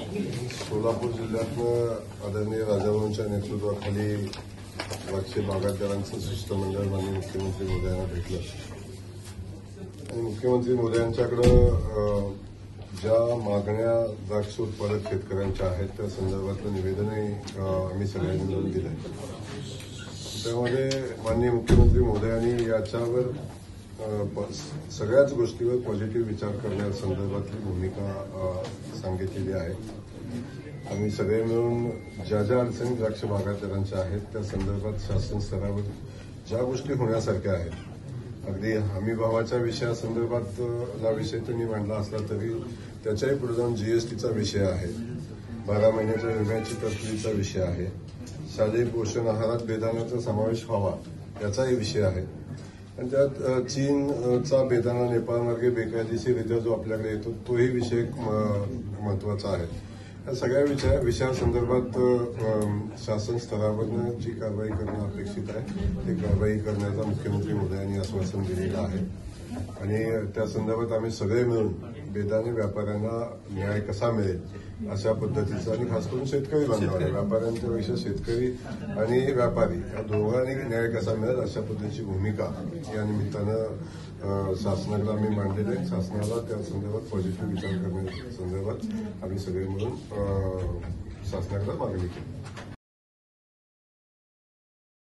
सोलापूर जिल्ह्यातनं आदरणीय राजाभाऊंच्या नेतृत्वाखाली द्राक्ष बागायतदारांचं शिष्टमंडळ माननीय मुख्यमंत्री महोदयांना भेटलं आणि मुख्यमंत्री महोदयांच्याकडं ज्या मागण्या द्राक्ष उत्पादक शेतकऱ्यांच्या आहेत त्या संदर्भातलं निवेदनही आम्ही सगळ्यांनी मिळून दिलं. त्यामध्ये माननीय मुख्यमंत्री महोदयांनी याच्यावर सगळ्याच गोष्टीवर पॉझिटिव्ह विचार करण्यासंदर्भातली भूमिका सांगितलेली आहे. आम्ही सगळे मिळून ज्या ज्या अडचणी द्राक्ष बागायतदारांच्या आहेत त्या संदर्भात शासन स्तरावर ज्या गोष्टी होण्यासारख्या आहेत, अगदी हमी भावाच्या विषयासंदर्भातला विषय त्यांनी मांडला असला तरी त्याच्याही पुढे जाऊन जीएसटीचा विषय आहे, 12 महिन्याच्या विम्याची तरतुदीचा विषय आहे, शालेय पोषण आहारात बेदाण्याचा समावेश व्हावा याचाही विषय आहे आणि त्यात चीनचा बेदाणा नेपाळमार्गे बेकायदेशीररित्या जो आपल्याकडे येतो तोही विषय महत्वाचा आहे. या सगळ्या विषयासंदर्भात शासन स्तरावरनं जी कारवाई करणं अपेक्षित आहे ती कारवाई करण्याचा मुख्यमंत्री महोदयांनी आश्वासन दिलेलं आहे आणि त्या संदर्भात आम्ही सगळे मिळून बेदाणे व्यापाऱ्यांना न्याय कसा मिळेल अशा पद्धतीचा आणि खास करून शेतकरी बांधवांना, व्यापाऱ्यांच्यापेक्षा शेतकरी आणि व्यापारी या दोघांनी न्याय कसा मिळेल अशा पद्धतीची भूमिका या निमित्तानं शासनाकडे आम्ही मांडलेली आहे. शासनाला त्या संदर्भात पॉझिटिव्ह विचार करण्याच्या संदर्भात आम्ही सगळे मिळून शासनाकडे मागणी केली.